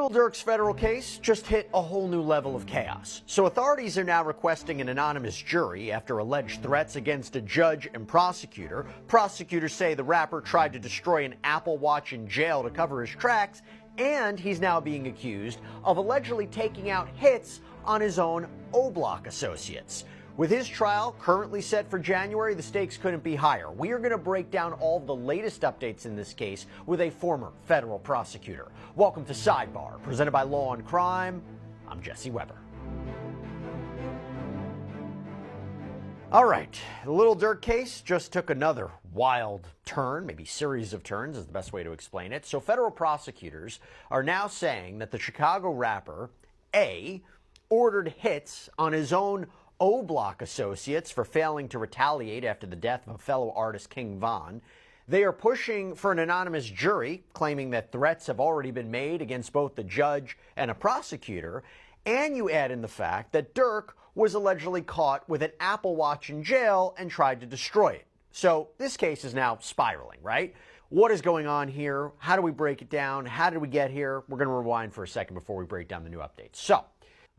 Lil Durk's federal case just hit a whole new level of chaos. So authorities are now requesting an anonymous jury after alleged threats against a judge and prosecutor. Prosecutors say the rapper tried to destroy an Apple Watch in jail to cover his tracks, and he's now being accused of allegedly taking out hits on his own O-Block associates. With his trial currently set for January, the stakes couldn't be higher. We are going to break down all the latest updates in this case with a former federal prosecutor. Welcome to Sidebar, presented by Law and Crime. I'm Jesse Weber. All right, the Lil Durk case just took another wild turn, maybe series of turns is the best way to explain it. So federal prosecutors are now saying that the Chicago rapper, A, ordered hits on his own O-Block associates for failing to retaliate after the death of a fellow artist, King Von. They are pushing for an anonymous jury, claiming that threats have already been made against both the judge and a prosecutor. And you add in the fact that Durk was allegedly caught with an Apple Watch in jail and tried to destroy it. So this case is now spiraling, right? What is going on here? How do we break it down? How did we get here? We're going to rewind for a second before we break down the new updates. So,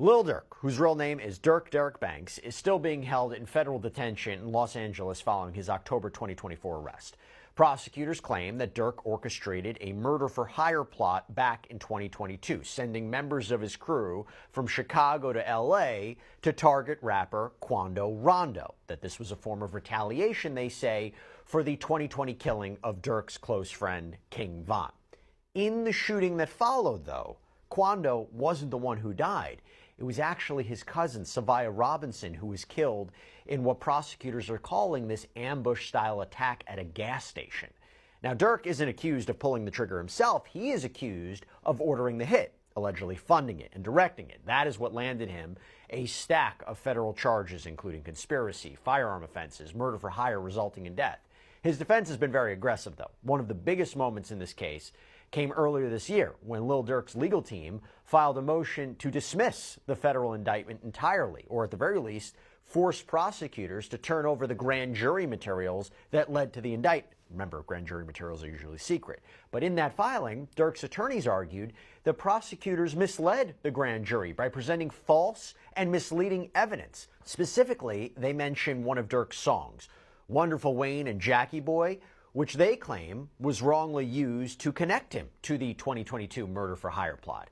Lil Durk, whose real name is Durk Derek Banks, is still being held in federal detention in Los Angeles following his October 2024 arrest. Prosecutors claim that Durk orchestrated a murder-for-hire plot back in 2022, sending members of his crew from Chicago to L.A. to target rapper Quando Rondo. That this was a form of retaliation, they say, for the 2020 killing of Durk's close friend, King Von. In the shooting that followed, though, Quando wasn't the one who died. It was actually his cousin, Savia Robinson, who was killed in what prosecutors are calling this ambush-style attack at a gas station. Now, Durk isn't accused of pulling the trigger himself. He is accused of ordering the hit, allegedly funding it and directing it. That is what landed him a stack of federal charges, including conspiracy, firearm offenses, murder for hire resulting in death. His defense has been very aggressive, though. One of the biggest moments in this case came earlier this year when Lil Durk's legal team filed a motion to dismiss the federal indictment entirely, or at the very least, force prosecutors to turn over the grand jury materials that led to the indictment. Remember, grand jury materials are usually secret. But in that filing, Durk's attorneys argued that prosecutors misled the grand jury by presenting false and misleading evidence. Specifically, they mentioned one of Durk's songs, Wonderful Wayne and Jackie Boy, which they claim was wrongly used to connect him to the 2022 murder-for-hire plot.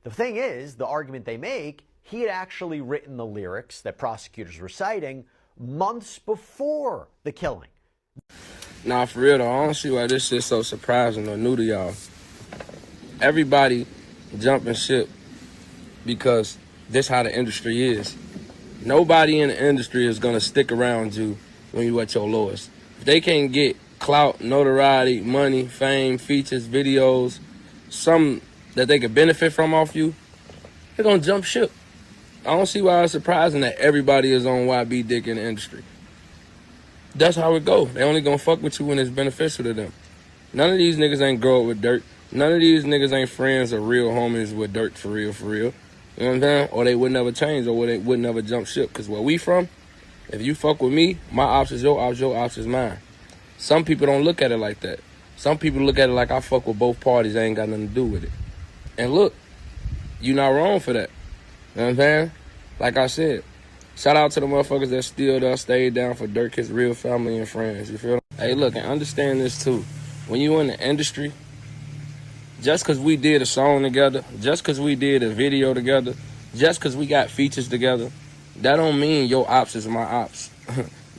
The thing is, the argument they make, he had actually written the lyrics that prosecutors were citing months before the killing. Nah, for real though, I don't see why this shit's so surprising or new to y'all. Everybody jumping ship because this how the industry is. Nobody in the industry is gonna stick around you when you at your lowest. If they can't get clout, notoriety, money, fame, features, videos, something that they could benefit from off you, they're gonna jump ship. I don't see why it's surprising that everybody is on YB dick in the industry. That's how it go. They only gonna fuck with you when it's beneficial to them. None of these niggas ain't grow up with Durk. None of these niggas ain't friends or real homies with Durk for real, for real. You know what I'm saying? Or they would never change, or they would never jump ship. Cause where we from, if you fuck with me, my ops is your ops is mine. Some people don't look at it like that. Some people look at it like I fuck with both parties. I ain't got nothing to do with it. And look, you not wrong for that. You know what I'm saying? Like I said, shout out to the motherfuckers that still there, stayed down for Durk, his real family and friends. You feel? Hey, look, and understand this too. When you in the industry, just because we did a song together, just because we did a video together, just because we got features together, that don't mean your ops is my ops.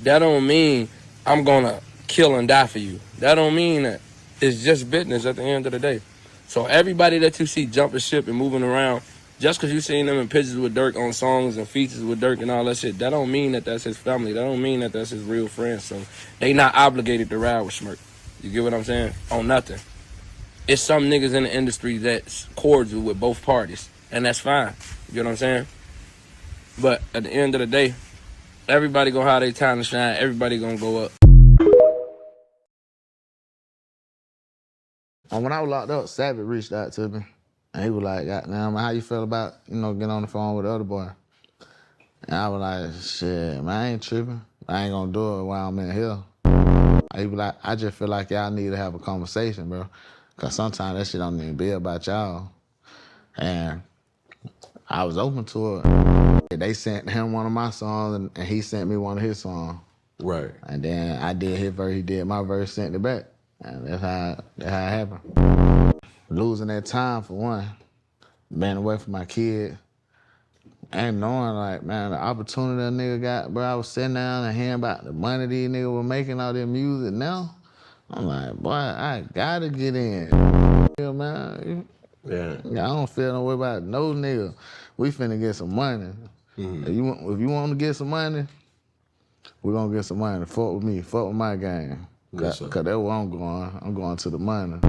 That don't mean I'm gonna kill and die for you. That don't mean that. It's just business at the end of the day. So everybody that you see jumping ship and moving around, just because you seen them in pictures with Durk on songs and features with Durk and all that shit, that don't mean that that's his family. That don't mean that that's his real friends. So they not obligated to ride with Smirk. You get what I'm saying? On nothing. It's some niggas in the industry that's cordial with both parties, and that's fine. You get what I'm saying? But at the end of the day, everybody gonna have their time to shine. Everybody gonna go up. When I was locked up, Savage reached out to me. And he was like, "Goddamn, how you feel about, getting on the phone with the other boy?" And I was like, "Shit, man, I ain't tripping. I ain't gonna do it while I'm in here." He was like, "I just feel like y'all need to have a conversation, bro. Because sometimes that shit don't even be about y'all." And I was open to it. They sent him one of my songs, and he sent me one of his songs. Right. And then I did his verse, he did my verse, sent it back. And that's how it happened. Losing that time for one, being away from my kid, and knowing like, man, the opportunity that nigga got, bro, I was sitting down and hearing about the money these niggas were making all their music now. I'm like, boy, I gotta get in. Yeah, man. Yeah. I don't feel no way about no nigga. We finna get some money. If you want to get some money, we're gonna get some money. Fuck with me. Fuck with my game. Yes, sir. Cause that's where I'm going. I'm going to the money.